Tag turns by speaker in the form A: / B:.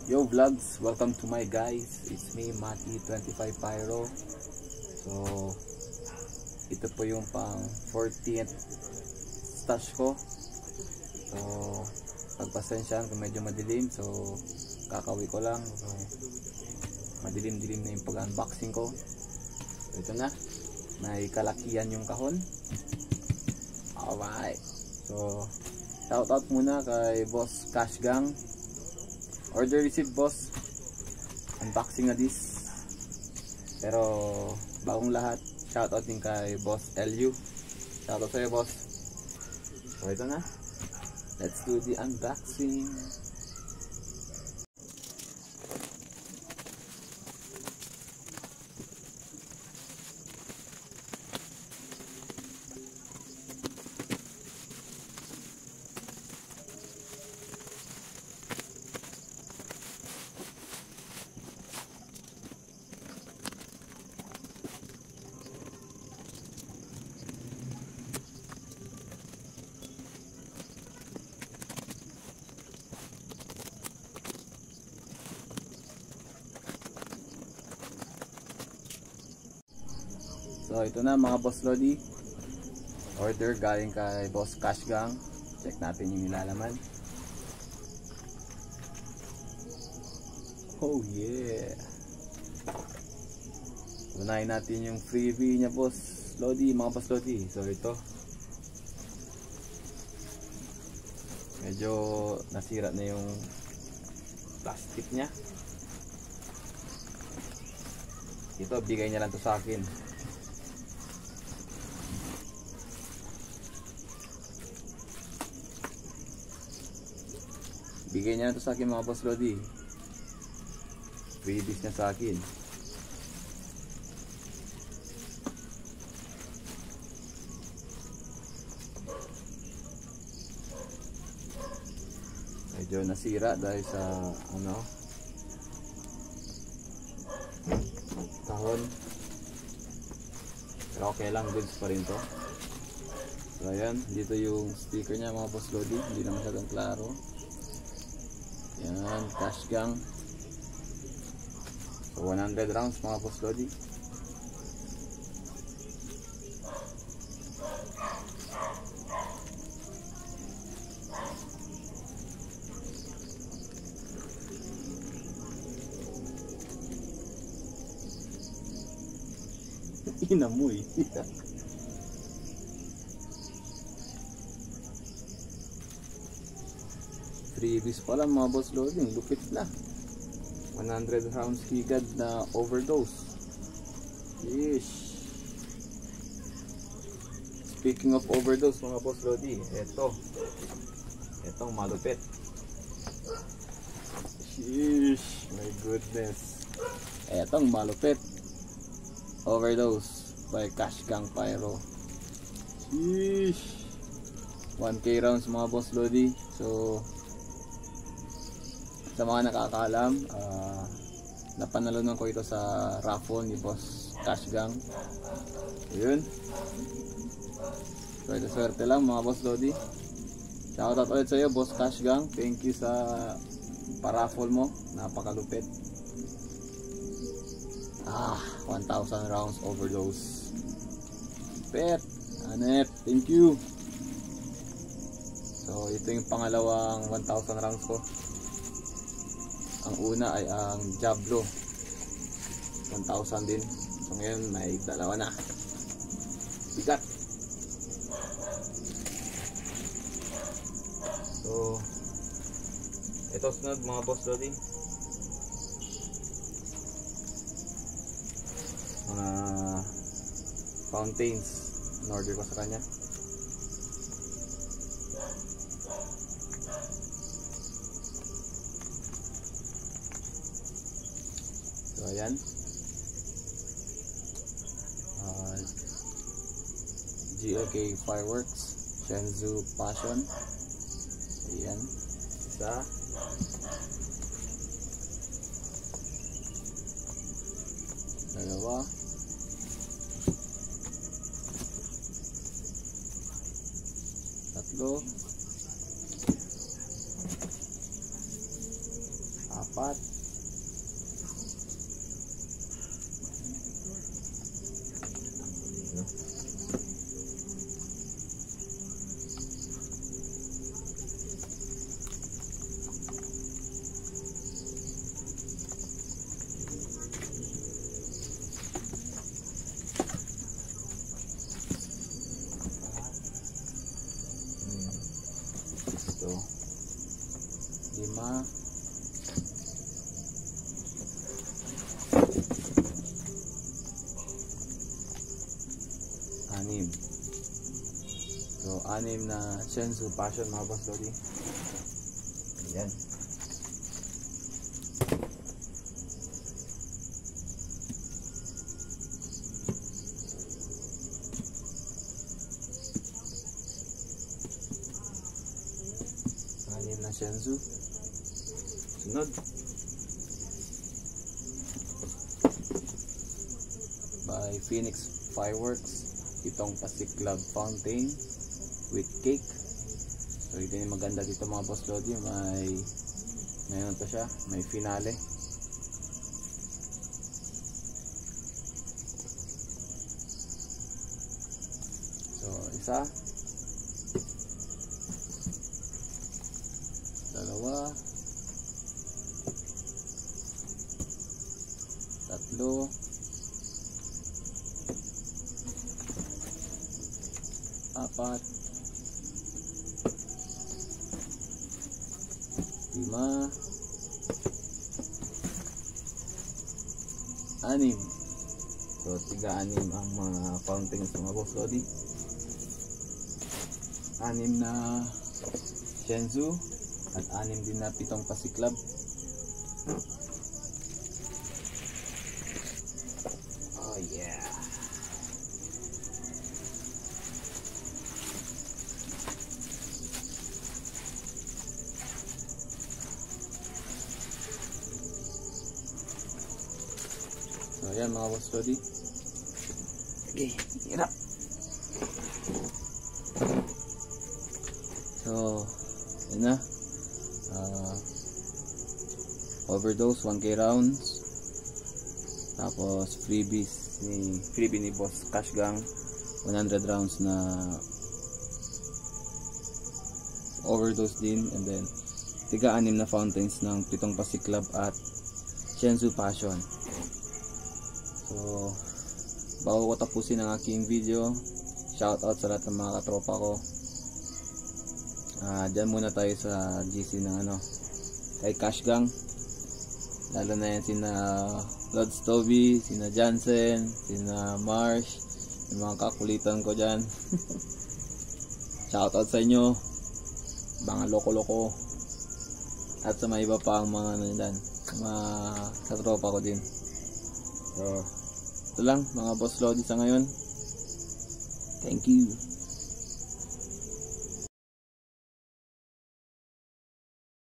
A: Yo vlogs, welcome to my guys. It's me, Mati25 Pyro. So, ito po yung pang 14th stash ko. So, pagpasensyahan kung medyo madilim. So, kakawi ko lang. So, madilim-dilim na yung pag-unboxing ko. So, ito na. May kalakihan yung kahon. Alright. So, shoutout muna kay Boss Cash Gang. Order received, boss. Unboxing na this. Pero bagong lahat, shoutout din kay Boss LU. Shoutout sa'yo, boss. So ito na. Let's do the unboxing. So ito na mga boss Lodi. Order galing kay Boss Cash Gang. Check natin yung nilalaman. Oh yeah. Unahin natin yung freebie niya, boss Lodi, mga boss Lodi. So ito. Medyo nasira na yung plastic niya. Ito bigay niya lang to sa akin. Bigay niya na ito sa akin, mga boss Lodi. Freebies niya sa akin. Medyo nasira dahil sa kahon. Pero okay lang, goods pa rin to. So ayan, dito yung sticker niya, mga boss Lodi. Hindi na masyadong klaro. Yan, Cash Gang. So 100 rounds, mga boss Lodi. Inamoy. Freebies pala, mga boss Lodi. Lupit na. 100 rounds higad na overdose. Yeesh. Speaking of overdose, mga boss Lodi, etong malupit. Yeesh, my goodness. Etong malupit. Overdose by Cash Gang Pyro. Yeesh. 1K rounds, mga boss Lodi. So sa mga nakakaalam, napanalunan ko ito sa raffle ni Boss Cash Gang. Ayun. Swerte lang, mga boss Lodi. Shoutout ulit sa iyo, Boss Cash Gang. Thank you sa paraffle mo. Napakalupit. 1,000 rounds overdose. Pet, Anet, thank you. So ito yung pangalawang 1,000 rounds ko. Ang una ay ang Diablo, 1,000 din. So ngayon may dalawa na. Bigat. So ito sunod, mga boss Lodi. Mga fountains in order ko sa kanya. So ayan, GLK Fireworks, Shenzhou Passion. Ayan, isa. Dalawa. Tatlo. 4. Ito 5. Anim. So 6 na Shenzhou Passion mga boss lodi. Ayan. Na Shenzhou. Sunod by Phoenix Fireworks, itong Pasig Club Fountain with cake. So ito yung maganda dito mga boss lodi, may ano to siya, may finale. So isa, dalawa, tatlo, apat, 5, 6. So 6 ang mga fountains mga boss lodi. 6 na Shenzhou at 6 din na pitong Pasig Club. Oh yeah. So ayan mga boss lodi. Okay, hirap. So yun na. Overdose 1K rounds, tapos freebie ni Boss Cash Gang 100 rounds na overdose din, and then 6 na fountains ng pitong Pasig Club at Shenzhou Passion. So bago ko tapusin ang aking video, shout out sa lahat ng mga katropa ko. Diyan muna tayo sa GC ng kay Cash Gang, lalo na yan sina Lods Toby, sina Jansen, sina Marsh, yung mga kakulitan ko dyan. Shoutout sa inyo, mga loko-loko, at sa mga iba pa ang mga dyan, mga katropa ko din. So ito lang mga boss lodi sa ngayon. Thank you.